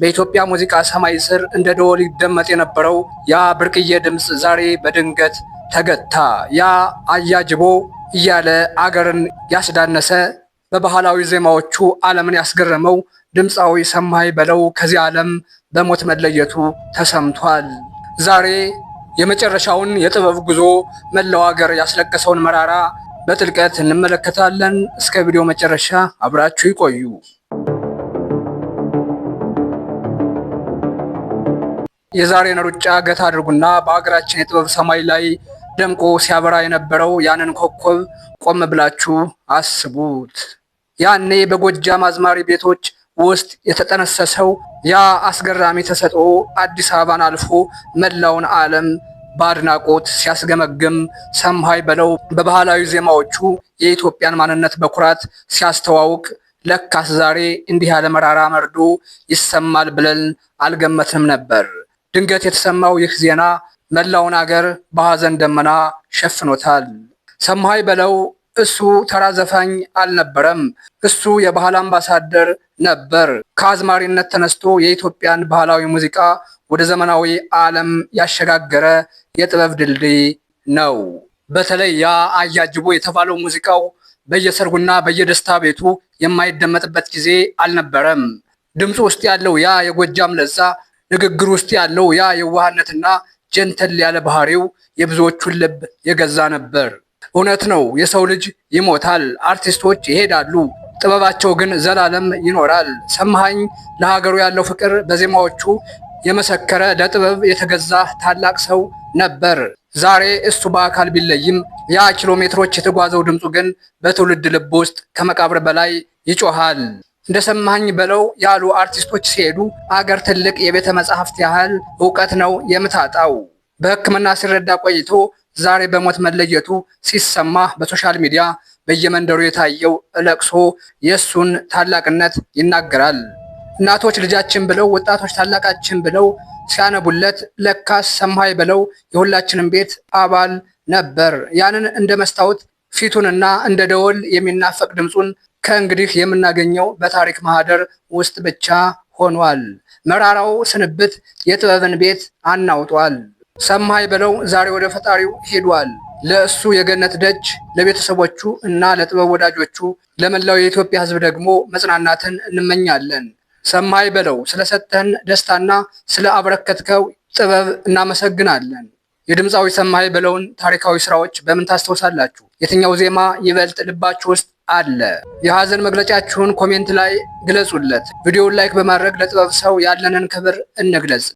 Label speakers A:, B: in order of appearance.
A: በኢትዮጵያ ሙዚቃ ሰማይ ስር እንደ ደወል ይደመጥ የነበረው ያ ብርቅዬ ድምፅ ዛሬ በድንገት ተገታ። ያ አያጅቦ እያለ አገርን ያስዳነሰ በባህላዊ ዜማዎቹ ዓለምን ያስገረመው ድምፃዊ ሰማይ በለው ከዚህ ዓለም በሞት መለየቱ ተሰምቷል። ዛሬ የመጨረሻውን የጥበብ ጉዞ መላው አገር ያስለቀሰውን መራራ በጥልቀት እንመለከታለን። እስከ ቪዲዮ መጨረሻ አብራችሁ ይቆዩ። የዛሬን ሩጫ ገታ አድርጉና በሀገራችን የጥበብ ሰማይ ላይ ደምቆ ሲያበራ የነበረው ያንን ኮከብ ቆም ብላችሁ አስቡት። ያኔ በጎጃም አዝማሪ ቤቶች ውስጥ የተጠነሰሰው ያ አስገራሚ ተሰጥኦ አዲስ አበባን አልፎ መላውን ዓለም በአድናቆት ሲያስገመግም፣ ሰማይ በለው በባህላዊ ዜማዎቹ የኢትዮጵያን ማንነት በኩራት ሲያስተዋውቅ፣ ለካስ ዛሬ እንዲህ ያለ መራራ መርዶ ይሰማል ብለን አልገመትንም ነበር። ድንገት የተሰማው ይህ ዜና መላውን አገር በሐዘን ደመና ሸፍኖታል። ሰማይ በለው እሱ ተራ ዘፋኝ አልነበረም። እሱ የባህል አምባሳደር ነበር። ከአዝማሪነት ተነስቶ የኢትዮጵያን ባህላዊ ሙዚቃ ወደ ዘመናዊ ዓለም ያሸጋገረ የጥበብ ድልድይ ነው። በተለይ ያ አያጅቦ የተባለው ሙዚቃው በየሰርጉና በየደስታ ቤቱ የማይደመጥበት ጊዜ አልነበረም። ድምፁ ውስጥ ያለው ያ የጎጃም ለዛ፣ ንግግር ውስጥ ያለው ያ የዋህነትና ጀንተል ያለ ባህሪው የብዙዎቹን ልብ የገዛ ነበር። እውነት ነው፣ የሰው ልጅ ይሞታል፣ አርቲስቶች ይሄዳሉ፣ ጥበባቸው ግን ዘላለም ይኖራል። ሰማኸኝ ለሀገሩ ያለው ፍቅር በዜማዎቹ የመሰከረ ለጥበብ የተገዛ ታላቅ ሰው ነበር። ዛሬ እሱ በአካል ቢለይም ያ ኪሎ ሜትሮች የተጓዘው ድምፁ ግን በትውልድ ልብ ውስጥ ከመቃብር በላይ ይጮሃል። እንደ ሰማኸኝ በለው ያሉ አርቲስቶች ሲሄዱ አገር ትልቅ የቤተ መጻሕፍት ያህል እውቀት ነው የምታጣው። በሕክምና ሲረዳ ቆይቶ ዛሬ በሞት መለየቱ ሲሰማ በሶሻል ሚዲያ በየመንደሩ የታየው ለቅሶ የእሱን ታላቅነት ይናገራል። እናቶች ልጃችን ብለው፣ ወጣቶች ታላቃችን ብለው ሲያነቡለት ለካስ ሰማይ በለው የሁላችንም ቤት አባል ነበር። ያንን እንደ መስታወት ፊቱንና እንደ ደወል የሚናፈቅ ድምፁን ከእንግዲህ የምናገኘው በታሪክ ማህደር ውስጥ ብቻ ሆኗል። መራራው ስንብት የጥበብን ቤት አናውጧል። ሰማይ በለው ዛሬ ወደ ፈጣሪው ሄዷል። ለእሱ የገነት ደጅ፣ ለቤተሰቦቹ እና ለጥበብ ወዳጆቹ፣ ለመላው የኢትዮጵያ ሕዝብ ደግሞ መጽናናትን እንመኛለን። ሰማይ በለው ስለሰጠህን ደስታና ስለ አበረከትከው ጥበብ እናመሰግናለን። የድምፃዊ ሰማይ በለውን ታሪካዊ ስራዎች በምን ታስታውሳላችሁ? የትኛው ዜማ ይበልጥ ልባችሁ ውስጥ አለ? የሐዘን መግለጫችሁን ኮሜንት ላይ ግለጹለት። ቪዲዮውን ላይክ በማድረግ ለጥበብ ሰው ያለንን ክብር እንግለጽ።